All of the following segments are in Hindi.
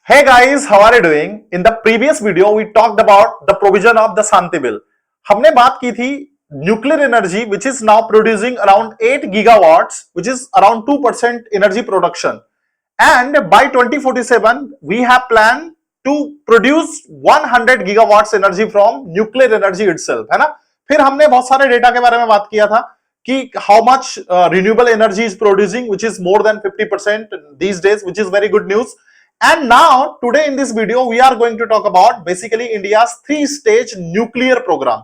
Hey guys, how are you doing? In the previous video, we talked about the provision of the Shanti Bill. हमने बात की थी nuclear energy, which is now producing around 8 gigawatts, which is around 2% energy production. And by 2047, we have planned to produce 100 gigawatts energy from nuclear energy itself, है ना? फिर हमने बहुत सारे डेटा के बारे में बात किया था कि how much renewable energy is producing, which is more than 50% these days, which is very good news. And now today in this video we are going to talk about basically India's 3-stage nuclear program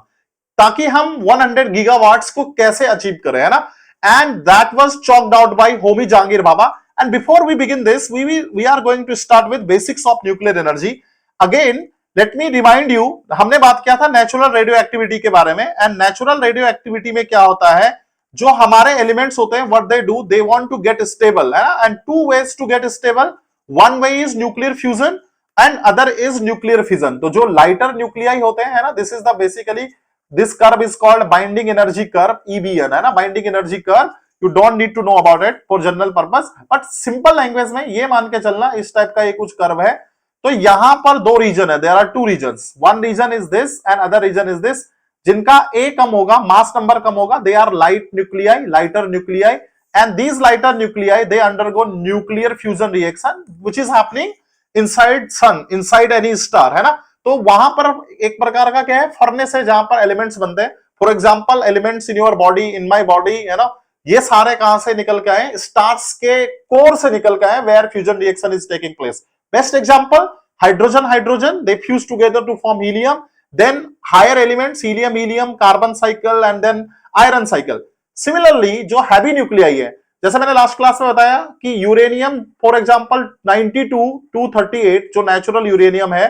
ताकि हम 100 gigawatts को कैसे अचीव करें, है ना? And that was chalked out by Homi Jahangir Baba. And before we begin this, we are going to start with basics of nuclear energy. Again, let me remind you, हमने बात किया था नेचुरल रेडियो एक्टिविटी के बारे में. एंड नेचुरल रेडियो एक्टिविटी में क्या होता है, जो हमारे एलिमेंट्स होते हैं, what they do, they want to get stable, है ना? And two ways to get stable. One way is nuclear fusion and other is nuclear fission. तो जो lighter nuclei होते हैं, है ना, this is the basically this curve is called binding energy curve, EBN, है ना, binding energy curve. You don't need to know about it for general purpose, but simple language में ये मान के चलना इस टाइप का ये कुछ कर्व है. तो यहां पर दो रीजन है, there are two regions. One region is this and other region is this. जिनका A कम होगा, मास नंबर कम होगा, they are light nuclei, lighter nuclei. And these lighter nuclei, they undergo nuclear fusion reaction, which is happening inside sun, inside any star, है ना? तो वहां पर एक प्रकार का क्या है, फर्नेस है जहां पर एलिमेंट्स बनते हैं. For example elements in your body, in my body, है ना, ये सारे कहां से निकल के आए? स्टार्स के कोर से निकल के आए, where fusion reaction is taking place. Best example, hydrogen hydrogen, they fuse together to form helium. Then higher elements, helium helium, carbon cycle and then iron cycle. Similarly जो हैवी न्यूक्लियाई है, जैसे मैंने लास्ट क्लास में बताया कि यूरेनियम फॉर एग्जांपल 92 238 जो नेचुरल यूरेनियम है,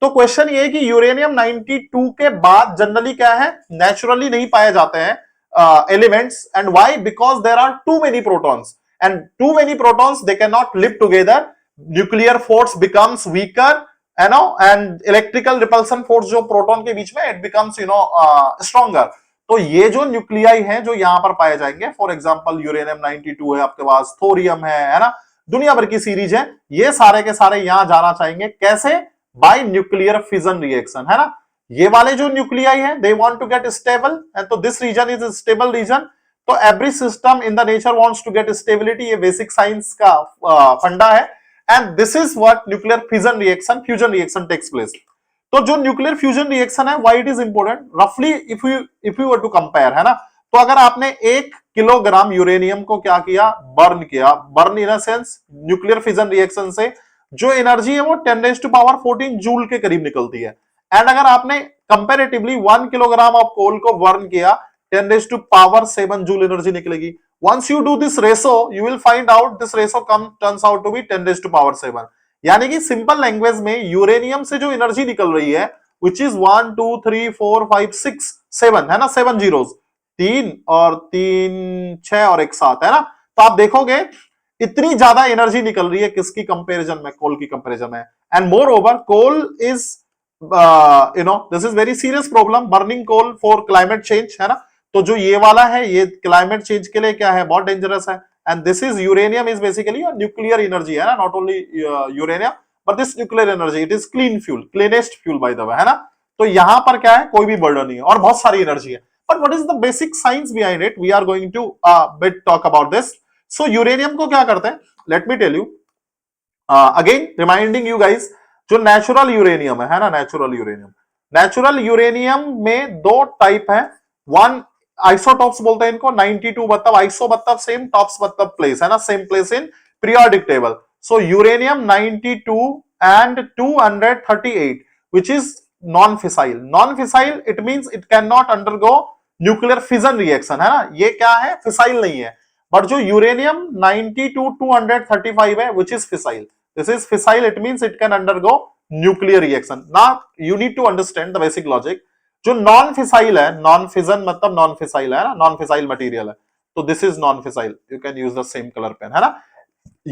तो क्वेश्चन ये है कि यूरेनियम 92 के बाद जनरली क्या है, नेचुरली नहीं पाए जाते हैं elements. And why? Because there are too many protons and too many protons they can not live together. Nuclear force becomes weaker, है ना, एंड इलेक्ट्रिकल रिपल्सन फोर्स जो प्रोटॉन के बीच में, इट बिकम्स स्ट्रॉन्गर. तो ये जो न्यूक्लियाई हैं जो यहां पर पाए जाएंगे, फॉर एग्जांपल यूरेनियम 92 है आपके पास, थोरियम है ना, दुनिया भर की सीरीज है, ये सारे के सारे यहां जाना चाहेंगे. कैसे? बाय न्यूक्लियर फिजन रिएक्शन, है ना. ये वाले जो न्यूक्लियाई हैं, they want to get stable, and तो this region is stable region. तो every system in the nature wants to get stability, ये बेसिक साइंस का फंडा है. And this is what nuclear fission reaction, fusion reaction takes place. तो जो न्यूक्लियर फ्यूजन रिएक्शन है, व्हाई इट इज इंपोर्टेंट, रफली if you were to compare, है ना, तो अगर आपने 1 किलोग्राम यूरेनियम को क्या किया, बर्न किया, burn in a sense nuclear fission reaction से जो एनर्जी है वो 10⁻14 जूल के करीब निकलती है. एंड अगर आपने कंपैरेटिवली 1 किलोग्राम ऑफ कोल को बर्न किया, 10⁻7 जूल एनर्जी निकलेगी. Once you do this ratio, you will find out this ratio turns out to be 10⁻7. यानी कि सिंपल लैंग्वेज में यूरेनियम से जो एनर्जी निकल रही है, विच इज 1 2 3 4 5 6 7, है ना, 7 जीरोस, 3 और 3 6 और 1 7, है ना. तो आप देखोगे इतनी ज्यादा एनर्जी निकल रही है किसकी कंपैरिजन में, कोल की कंपैरिजन में. And moreover coal is this is very serious problem, burning coal for climate change, है ना. तो जो ये वाला है, ये क्लाइमेट चेंज के लिए क्या है, बहुत डेंजरस है. And this is uranium is basically a nuclear energy, है ना, not only uranium but this nuclear energy, it is clean fuel, cleanest fuel by the way, है ना. तो यहां पर क्या है, कोई भी बर्डन नहीं है और बहुत सारी एनर्जी है. But what is the basic science behind it? We are going to bit talk about this. So uranium को क्या करते हैं, let me tell you again, reminding you guys, जो नेचुरल यूरेनियम है ना, नेचुरल यूरेनियम में दो टाइप है. वन आइसोटॉप्स बोलते हैं इनको, 92 मतलब आइसो मतलब सेम, टॉप्स मतलब प्लेस, है ना, same place in periodic table. So uranium 92 and 238 which is non fissile. Non fissile it means it can not undergo nuclear fission reaction, है ना, ये क्या है, फिसाइल नहीं है. बट जो यूरेनियम 92 235 है, which is fissile, this is fissile, it means it can undergo nuclear reaction. Now you need to understand the basic logic. जो नॉन फिसाइल है, नॉन फिजन मतलब नॉन फिसाइल है ना, नॉन फिसाइल मटेरियल है, तो this is non fissile, you can use the same colour pen, है ना.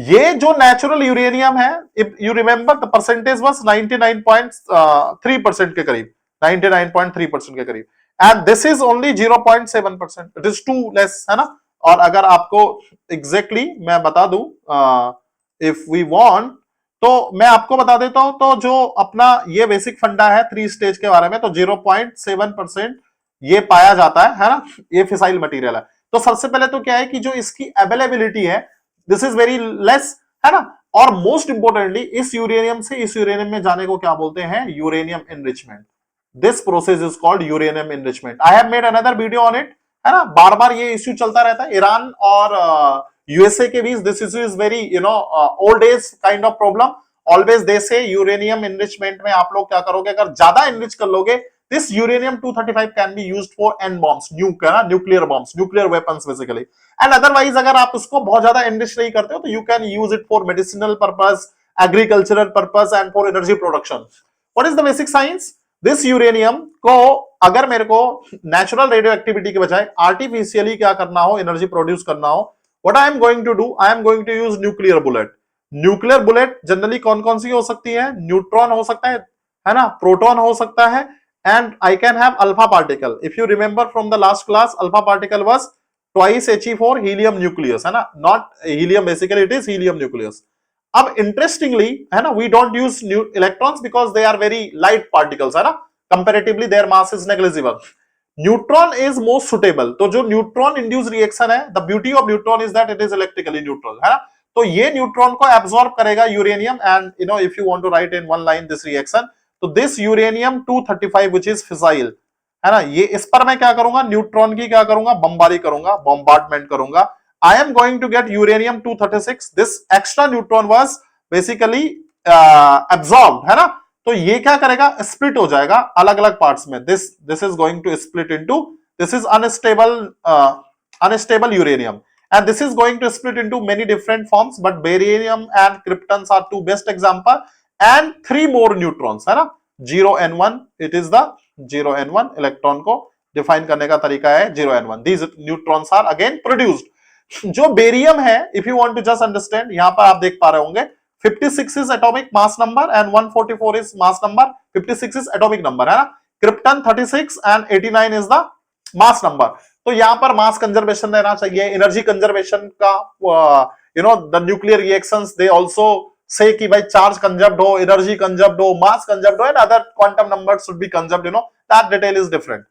ये जो नेचुरल यूरेनियम है, if you remember the percentage was 99.3% के करीब, 99.3% के करीब. And this is only 0.7%, it is too less, है ना. और अगर आपको एग्जैक्टली मैं बता दूं, इफ वी वांट तो मैं आपको बता देता हूं, तो जो अपना ये बेसिक फंडा है 3 स्टेज के बारे में, तो 0.7% ये पाया जाता है ना, ये फिसाइल मटेरियल है। तो सबसे पहले तो क्या है कि जो इसकी अवेलेबिलिटी है दिस इज वेरी लेस, है ना। और मोस्ट इंपोर्टेंटली इस यूरेनियम से इस यूरेनियम में जाने को क्या बोलते हैं, uranium enrichment. This process is called uranium enrichment. I have made another video on it, है ना। बार बार ये इश्यू चलता रहता है ईरान और यूएसए के बीच। This issue is very old age kind of problem. Always they say uranium enrichment में आप लोग क्या करोगे, अगर ज्यादा एनरिच कर लोगे, this uranium 235 can be used for an bombs, nuclear bombs, nuclear weapons basically. And otherwise अगर आप उसको बहुत ज्यादा एनरिच नहीं करते हो तो you can use it for medicinal purpose, agricultural purpose and for energy production. What is the basic science? This uranium को अगर मेरे को नेचुरल रेडियो एक्टिविटी के बजाय आर्टिफिशियली क्या करना हो, एनर्जी प्रोड्यूस करना हो, what I am going to do, I am going to use nuclear bullet. Nuclear bullet generally कौन कौन सी हो सकती है, न्यूट्रॉन हो सकता है ना, प्रोटॉन हो सकता है, and I can have alpha particle. If you remember from the last class, alpha particle was twice He4 helium nucleus, है ना, not helium, basically it is helium nucleus. अब इंटरेस्टिंगली, है ना, we don't use electrons because they are very light particles, है ना, comparatively their mass is negligible. Neutron is most suitable. तो जो न्यूट्रॉन इंड्यूस रिएक्शन है, the beauty of neutron is that it is electrically neutral, है ना। तो ये न्यूट्रॉन को एब्सॉर्ब करेगा uranium, and if you want to write in one line this reaction, तो this uranium 235 which is fissile, है ना, ये इस पर मैं क्या करूंगा, न्यूट्रॉन की क्या करूंगा, बमबारी करूंगा, बॉम्बार्डमेंट करूंगा। I am going to get uranium 236। This extra neutron was basically absorbed, है ना। तो ये क्या करेगा, स्प्लिट हो जाएगा अलग अलग पार्ट्स में। This is going to split into, this is unstable uranium, and this is going to split into many different forms, but barium and kryptons are two best example, and 3 more neutrons, है ना, 0n1, it is the 0n1 electron को डिफाइन करने का तरीका है 0n1। these neutrons are again produced। जो बेरियम है, if you want to just understand, यहां पर आप देख पा रहे होंगे 56 is atomic mass number and 144 is mass number। 56 is atomic number, है ना। krypton 36 and 89 is the mass number। तो यहां पर मास कंजर्वेशन रहना चाहिए, एनर्जी कंजर्वेशन का, the nuclear reactions they also say कि भाई चार्ज कंजर्व्ड हो, एनर्जी कंजर्व्ड हो, मास कंजर्व्ड हो, and other quantum numbers should be conserved, that detail is different.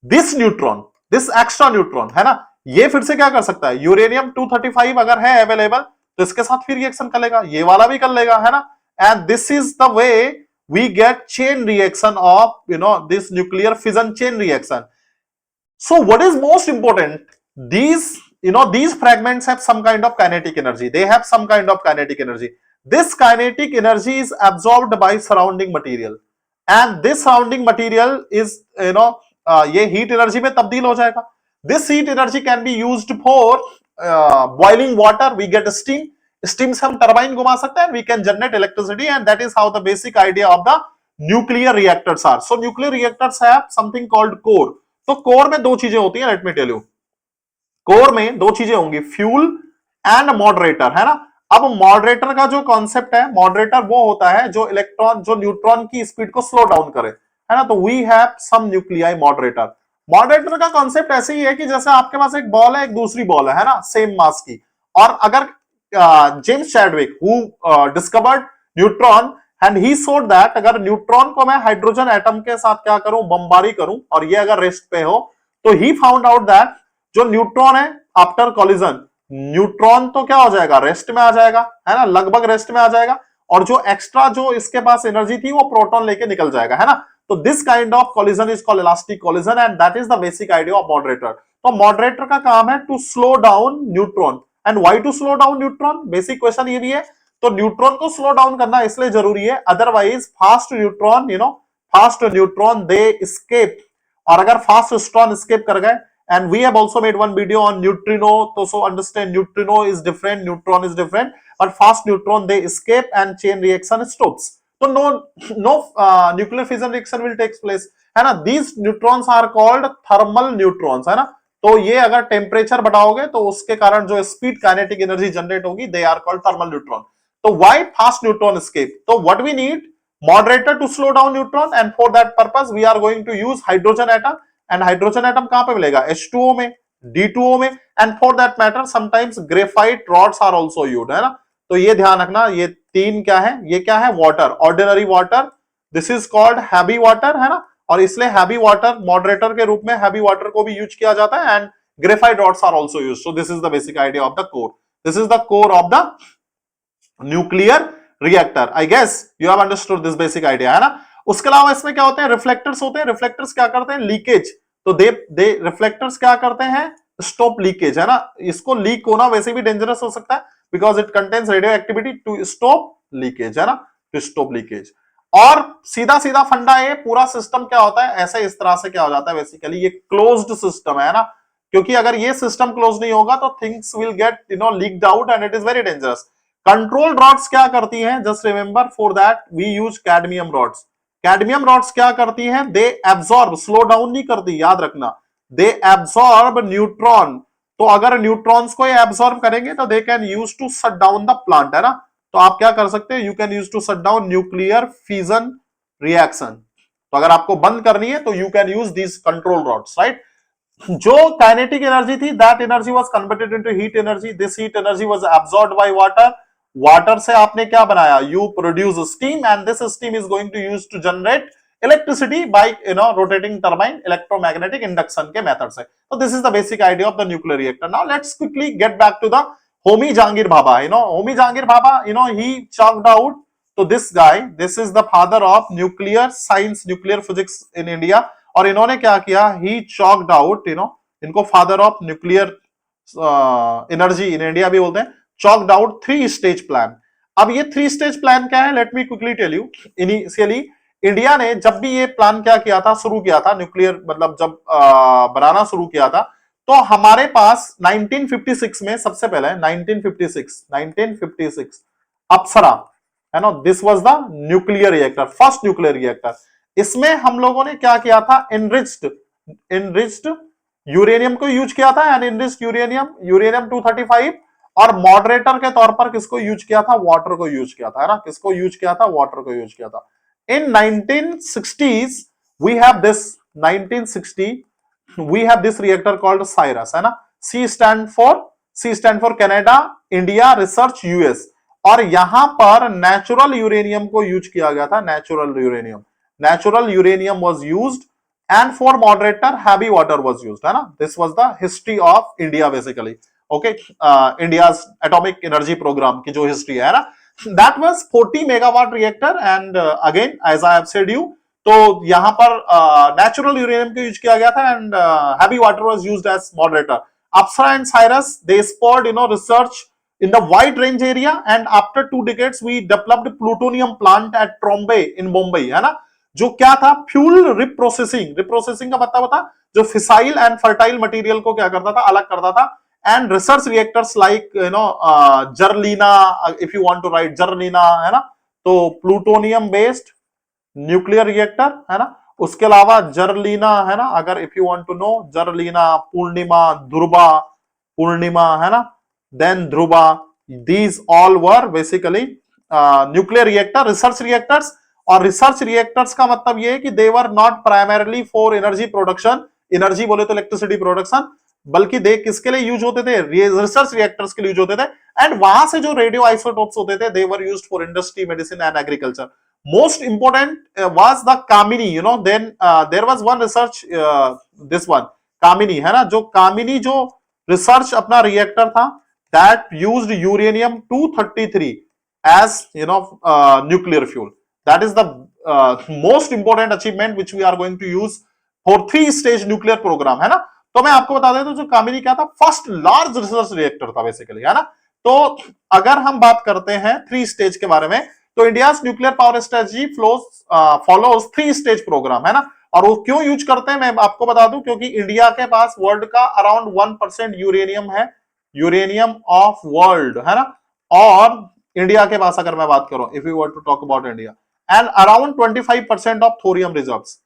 This neutron, this extra neutron, है ना, ये फिर से क्या कर सकता है, यूरेनियम 235 अगर है अवेलेबल तो इसके साथ फिर रिएक्शन कर लेगा, ये वाला भी कर लेगा, है ना। And this is the way we get chain reaction of this nuclear fission chain reaction. So what is most important? These fragments have some kind of kinetic energy. They have some kind of kinetic energy. This kinetic energy is absorbed by surrounding material, and this surrounding material is ये heat energy में तब्दील हो जाएगा। This heat energy can be used for boiling water. We get steam. Steam से हम टरबाइन घुमा सकते हैं. We can generate electricity, and that is how the basic idea of the nuclear reactors are. So nuclear reactors have something called core. तो कोर में दो चीजें होती हैं, let me tell you. Core में दो चीजें होंगी, फ्यूल एंड मॉडरेटर, है ना। अब मॉडरेटर का जो कॉन्सेप्ट है, मॉडरेटर वो होता है जो न्यूट्रॉन की स्पीड को स्लो डाउन करे, है ना। तो we have some nuclei moderator. Moderator का कॉन्सेप्ट ऐसे ही है कि जैसे आपके पास एक बॉल है, एक दूसरी बॉल है ना, सेम मास की, और अगर James Chadwick who discovered neutron, and he showed that अगर न्यूट्रॉन को मैं हाइड्रोजन एटम के साथ क्या करूं, बमबारी करूं, और ये अगर रेस्ट पे हो, तो ही फाउंड आउट दैट जो न्यूट्रॉन है आफ्टर कॉलिजन, न्यूट्रॉन तो क्या हो जाएगा, रेस्ट में आ जाएगा, है ना, लगभग रेस्ट में आ जाएगा, और जो एक्स्ट्रा जो इसके पास एनर्जी थी वो प्रोटॉन लेके निकल जाएगा, है ना। तो this kind of collision is called elastic collision, and that is the basic idea of moderator. तो मॉडरेटर का काम है to slow down neutron. And why to slow down neutron, basic question ये भी है। तो न्यूट्रॉन को स्लो डाउन करना इसलिए जरूरी है, otherwise fast neutron they escape, और अगर फास्ट न्यूट्रॉन एस्केप कर गए, and we have also made one video on neutrino, तो so understand neutrino is different, neutron is different, but fast neutron they escape and chain reaction stops. तो no nuclear fission reaction will take place, है ना। These neutrons are called thermal neutrons, है ना। तो ये अगर टेम्परेचर बढ़ाओगे तो उसके कारण जो स्पीड काइनेटिक एनर्जी जनरेट होगी, they are called thermal neutron. So why fast neutron escape? So what we need, moderator to slow down neutron, and for that purpose we are going to use hydrogen atom, and hydrogen atom कहां पे मिलेगा, H2O में, D2O में, and for that matter sometimes graphite rods are also used, है ना। तो ये ध्यान रखना, ये 3 क्या है, ये क्या है, water, ordinary water, this is called heavy water, है ना, और इसलिए हैवी वाटर मॉडरेटर के रूप में हैवी वाटर को भी यूज किया जाता है, and graphite rods are also used. So this is the basic idea of the core, this is the core of the nuclear reactor. I guess you have understood this basic idea, है ना। उसके अलावा इसमें क्या होते हैं, रिफ्लेक्टर्स होते हैं, रिफ्लेक्टर्स क्या करते हैं, लीकेज, तो दे रिफ्लेक्टर्स क्या करते हैं, स्टॉप लीकेज, है ना, इसको लीक होना वैसे भी डेंजरस हो सकता है because it contains radioactivity, to stop leakage, है ना, टू स्टॉप लीकेज। और सीधा सीधा फंडा, ये पूरा सिस्टम क्या होता है, ऐसे इस तरह से क्या हो जाता है, बेसिकली ये क्लोज्ड सिस्टम है ना, क्योंकि अगर ये सिस्टम क्लोज नहीं होगा तो things will get leaked out and it is very dangerous. Control rods क्या करती हैं, just remember for that we use cadmium rods. Cadmium rods क्या करती हैं, दे एब्सॉर्ब, स्लो डाउन नहीं करती, याद रखना, दे एब्सॉर्ब न्यूट्रॉन। तो अगर न्यूट्रॉन्स को ये एब्सॉर्ब करेंगे तो they can use to shut down the plant, है ना। तो आप क्या कर सकते हैं, you can use to shut down nuclear fission reaction. तो अगर आपको बंद करनी है तो you can use this control rods, right. जो काइनेटिक एनर्जी थी, that energy was converted into heat energy, this heat energy was absorbed by water. Water से आपने क्या बनाया, you produce steam and this steam is going to use to generate electricity by rotating turbine, electromagnetic induction के मेथड से। तो this is the basic idea of the nuclear reactor. Now let's quickly get back to the Homi Jahangir Bhabha. Homi Jahangir Bhabha, he chalked out. So this guy, this is the father of nuclear science, nuclear physics in India. और इन्होंने क्या किया, he chalked out, इनको father of nuclear energy in India भी बोलते हैं, chalked out 3-stage plan. अब ये 3-stage plan क्या है, let me quickly tell you. Initially India ने जब भी ये प्लान क्या किया था, शुरू किया था, न्यूक्लियर मतलब जब बनाना शुरू किया था, तो हमारे पास 1956 में सबसे पहले 1956 अप्सरा, है ना, this was the nuclear reactor, first nuclear reactor. इसमें हम लोगों ने क्या किया था, इनरिच्ड यूरेनियम को यूज किया था, एंड इनरिच्ड यूरेनियम 235, और मॉडरेटर के तौर पर किसको यूज किया था, वाटर को यूज किया था, है ना, किसको यूज किया था, वाटर को यूज किया था। इन 1960s we have this 1960 we have this reactor called CIRUS, है ना, C stand for Canada, India, Research, US, और यहां पर नेचुरल यूरेनियम को यूज किया गया था, natural uranium was used, and for moderator heavy water was used, है ना। This was the history of India basically, okay, India's atomic energy program की जो हिस्ट्री है ना, that was 40 megawatt reactor, and again as I have said you, तो यहां पर नेचुरल यूरेनियम को यूज किया गया था, and heavy water was used as moderator. Apsara and CIRUS they spurred research in the wide range area, and after 2 decades we developed plutonium plant at Trombay in Mumbai, है ना, जो क्या था, फ्यूल रिप्रोसेसिंग का मतलब था जो फिसाइल एंड फर्टाइल मटेरियल को क्या करता था, अलग करता था, and research reactors like Zerlina, if you want to write Zerlina, है ना, तो प्लूटोनियम बेस्ड न्यूक्लियर रिएक्टर, है ना। उसके अलावा जर्लिना, है ना, अगर if you want to know Zerlina, Purnima, है ना, then Dhruva, these all were basically nuclear reactor, research reactors. और रिसर्च रिएक्टर्स का मतलब ये है कि they were not primarily for energy production, energy बोले तो इलेक्ट्रिसिटी प्रोडक्शन, बल्कि दे किसके लिए यूज होते थे, रिसर्च रिएक्टर्स के लिए यूज होते थे, एंड वहां से जो रेडियो आइसोटोप्स होते थे, they were used for industry, medicine and agriculture. Most important was the Kamini, then there was one research, this one Kamini, है ना, जो Kamini जो research अपना reactor था, that used uranium 233 as nuclear fuel. That is the most important achievement which we are going to use for 3-stage nuclear program, है ना। तो मैं आपको बता देता हूं, जो Kamini क्या था, फर्स्ट लार्ज रिसर्च रिएक्टर था बेसिकली, है ना। तो अगर हम बात करते हैं 3-stage के बारे में, तो India's nuclear power strategy follows 3-stage programme, है ना। और वो क्यों यूज करते हैं मैं आपको बता दूं, क्योंकि इंडिया के पास वर्ल्ड का अराउंड 1% यूरेनियम है, यूरेनियम ऑफ वर्ल्ड, है ना। और इंडिया के पास अगर मैं बात करूं, if you want to talk about India, and around 25% of thorium reserves.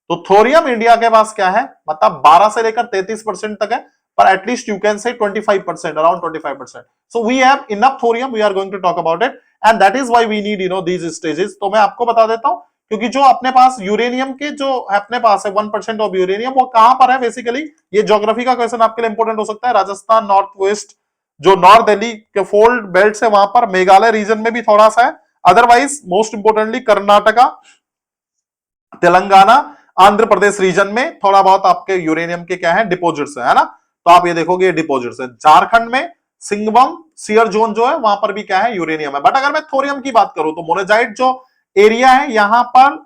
तो थोरियम इंडिया के पास क्या है, मतलब 12 से लेकर 33% तक है, पर at least you can say 25%, around 25%। So we have enough thorium, we are going to talk about it, and that is why we need these stages. तो मैं आपको बता देता हूं, क्योंकि जो अपने पास यूरेनियम के जो अपने पास है 1% ऑफ यूरेनियम, वो कहां पर है बेसिकली, ये ज्योग्राफी का क्वेश्चन आपके लिए इंपॉर्टेंट हो सकता है। राजस्थान नॉर्थ वेस्ट जो नॉर्थ दिल्ली के फोल्ड बेल्ट से वहां पर मेघालय रीजन में भी थोड़ा सा है, otherwise most importantly Karnataka, Telangana, Andhra Pradesh region में थोड़ा बहुत आपके यूरेनियम के क्या है डिपोजिट्स है ना। तो आप ये देखोगे डिपोजिट्स है। झारखंड में सिंगबम सियर जोन जो है वहां पर भी क्या है यूरेनियम है। बट अगर मैं थोरियम की बात करूं तो मोनेजाइट जो एरिया है यहां पर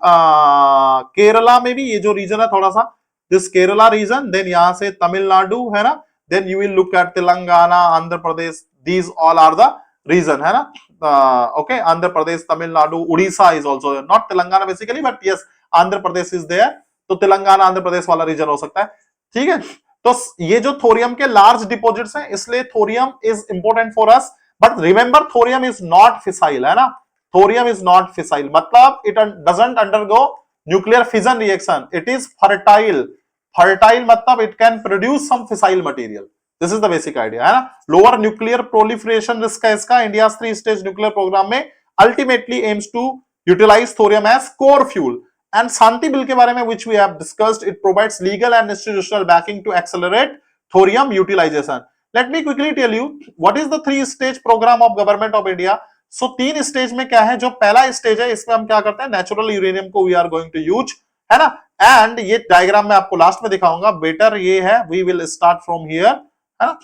केरला में भी ये जो रीजन है थोड़ा सा, दिस केरला रीजन, देन यहां से तमिलनाडु है ना, then you will look at Telangana, Andhra Pradesh, these all are the region है ना। Okay, Andhra Pradesh, Tamil Nadu, Orissa is also, not Telangana basically but yes Andhra Pradesh is there, तो तेलंगाना आंध्र प्रदेश वाला रीजन हो सकता है, ठीक है। तो ये जो थोरियम के लार्ज डिपॉजिट्स हैं, इसलिए thorium is important for us. But remember thorium is not fissile है ना, थोरियम इज नॉट फिसाइल, मतलब it doesn't undergo nuclear fission reaction, it is fertile. Fertile मतलब it can produce some fissile material, this is the basic idea है ना। लोअर न्यूक्लियर प्रोलिफरेशन रिस्क है इसका। इंडिया 3 स्टेज न्यूक्लियर प्रोग्राम में ultimately aims to utilize thorium as core fuel. And Shanti Bill के बारे में which we have discussed, it provides legal and institutional backing to accelerate thorium utilization. Let me quickly tell you what is the 3-stage program of government of India. So 3 stage में क्या है, जो पहला स्टेज है इसमें हम क्या करते हैं, नेचुरल यूरेनियम को we are going to use है ना। एंड ये डायग्राम में आपको लास्ट में दिखाऊंगा, बेटर ये है we will start from here है ना।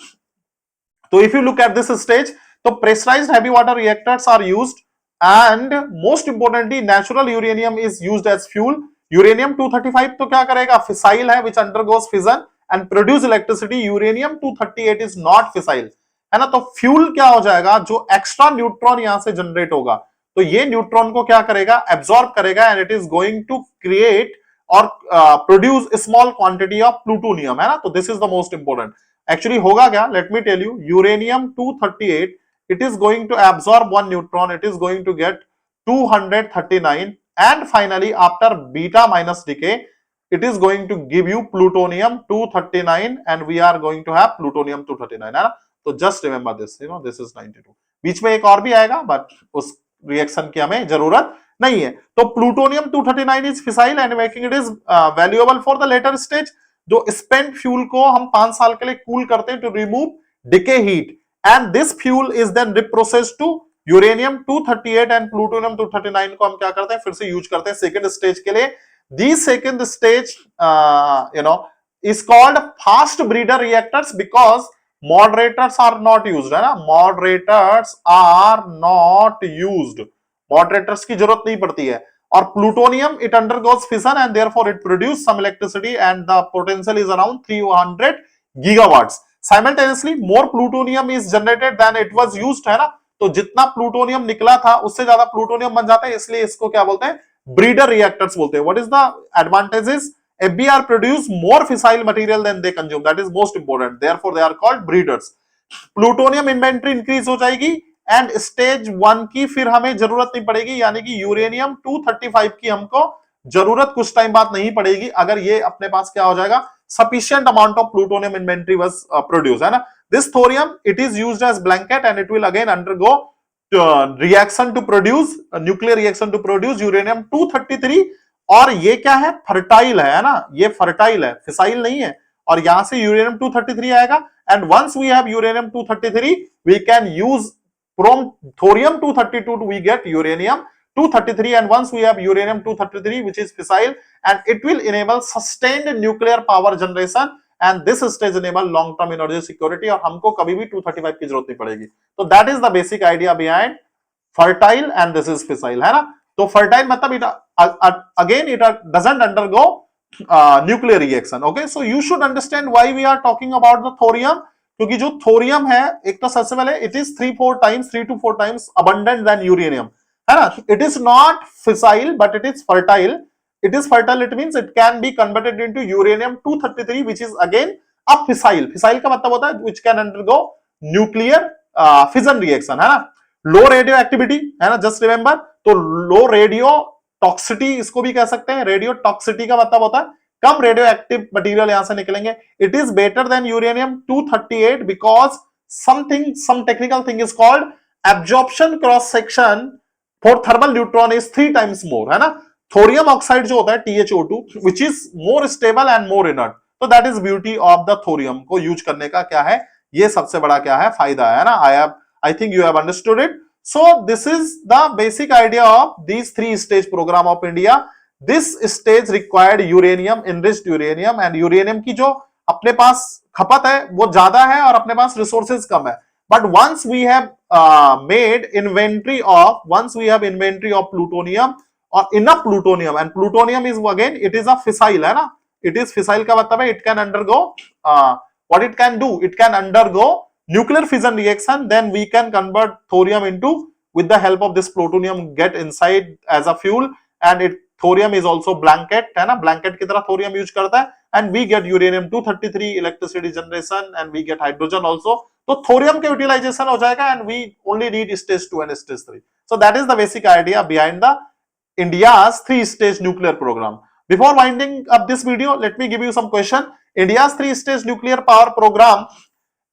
तो if you look at this stage, तो pressurized heavy water reactors are used and most importantly natural uranium is used as fuel. Uranium 235 तो क्या करेगा, fissile है which undergoes fission and produce electricity. Uranium 238 is not fissile है ना। तो फ्यूल क्या हो जाएगा, जो एक्स्ट्रा न्यूट्रॉन यहां से जनरेट होगा तो ये न्यूट्रॉन को क्या करेगा, एब्सॉर्ब करेगा and it is going to create और produce small quantity of plutonium है ना। तो this is the most important. Actually होगा क्या, let me tell you, uranium 238 it is going to absorb one neutron, it is going to get 239 and finally after beta minus decay it is going to give you plutonium 239 and we are going to have plutonium 239 है ना। तो just remember this, you know, this is 92। बीच में एक और भी आएगा बट उस रिएक्शन की हमें जरूरत नहीं है। तो plutonium 239 is fissile and making it is valuable for the latter stage. जो स्पेंट फ्यूल को हम 5 साल के लिए कूल करते हैं to remove decay heat and this fuel is then reprocessed to uranium 238 and plutonium 239 को हम क्या करते हैं, फिर से यूज करते हैं सेकंड स्टेज के लिए। These second stage is called fast breeder reactors because moderators are not used है ना, moderators are not used, moderators की जरूरत नहीं पड़ती है। और plutonium it undergoes fission and therefore it produces some electricity and the potential is around 300 gigawatts. Simultaneously more plutonium is generated than it was used है ना। तो जितना प्लूटोनियम निकला था उससे ज्यादा प्लूटोनियम बन जाता है, इसलिए इसको क्या बोलते हैं, ब्रीडर रिएक्टर्स बोलते हैं। What is the advantages, FBR produce more fissile material than they consume, that is most important, therefore they are called breeders। Plutonium inventory increase हो जाएगी एंड स्टेज 1 की फिर हमें जरूरत नहीं पड़ेगी, यानी कि यूरेनियम 235 की हमको जरूरत कुछ टाइम बाद नहीं पड़ेगी अगर ये अपने पास क्या हो जाएगा, sufficient amount of plutonium inventory was produced है ना। This thorium it is used as blanket and it will again undergo reaction to produce nuclear reaction to produce uranium 233 और ये क्या है, फर्टाइल है ना, ये फर्टाइल है, फिसाइल नहीं है। और यहां से यूरेनियम 233 आएगा and once we have uranium 233 we can use from thorium 232 we get uranium 233 and once we have uranium 233 which is fissile and it will enable sustained nuclear power generation and this stage enable long term energy security और हमको कभी भी 235 की जरूरत नहीं पड़ेगी। तो that is the basic idea behind fertile and this is fissile है ना। तो fertile मतलब it again it doesn't undergo nuclear reaction। okay, so you should understand why we are talking about the thorium, क्योंकि जो थोरियम है एक तो सबसे पहले it is 3 to 4 times abundant than uranium है ना। It is not fissile but it is fertile. It is fertile it means it can be converted into uranium 233 which is again a fissile. Fissile का मतलब होता है which can undergo nuclear fission reaction है ना। लो रेडियो एक्टिविटी है ना, जस्ट रिमेंबर। तो लो रेडियो टॉक्सिटी इसको भी कह सकते हैं। रेडियो टॉक्सिटी का मतलब होता है कम रेडियो एक्टिव मटीरियल यहां से निकलेंगे। It is better than uranium 238 because some technical thing is called absorption cross section for thermal neutron is 3 times more है ना। थोरियम ऑक्साइड जो होता है TiO2 which is more stable and more inert, तो that is beauty of the thorium को यूज करने का क्या है, ये सबसे बड़ा क्या है, फायदा है ना। I think you have understood it. So this is the basic idea of this 3 stage programme of India. This stage required uranium, enriched uranium, and uranium की जो अपने पास खपत है वो ज्यादा है और अपने पास रिसोर्सेज कम है। But once we have made inventory of plutonium or enough plutonium, and plutonium is again it is a fissile, है ना, it is fissile का मतलब है it can undergo what it can do, it can undergo nuclear fission reaction, then we can convert thorium into, with the help of this plutonium get inside as a fuel, and it thorium is also blanket, है ना, blanket की तरह thorium यूज करता है, and we get uranium 233 electricity generation, and we get hydrogen also। तो थोरियम के यूटिलाइजेशन हो जाएगा, and we only need stage 2 and stage 3। So that is the basic idea behind the India's 3 stage nuclear program. Before winding up this video, let me give you some question. India's 3 stage nuclear power program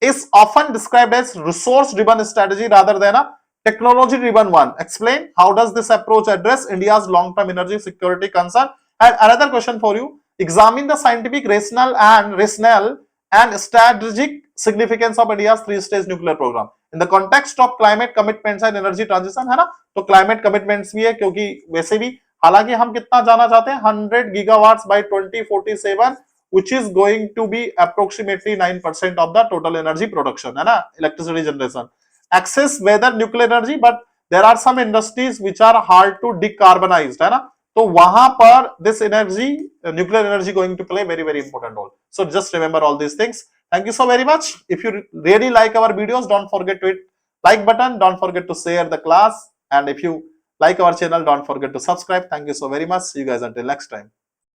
is often described as resource driven strategy rather than a technology driven one. Explain how does this approach address India's long term energy security concern? And another question for you, examine the scientific rationale and strategic significance of India's 3 stage nuclear program in the context of climate commitments and energy transition, है ना। तो climate commitments भी है, क्योंकि वैसे भी हालांकि हम कितना जाना चाहते हैं 100 gigawatts by 2047, which is going to be approximately 9% of the total energy production, है ना, electricity generation। Access whether nuclear energy, but there are some industries which are hard to decarbonize, है ना, तो वहां पर this energy, nuclear energy going to play very important role। So just remember all these things। Thank you so very much। If you really like our videos, don't forget to hit like button, don't forget to share the class, and if you like our channel, don't forget to subscribe। Thank you so very much। See you guys until next time।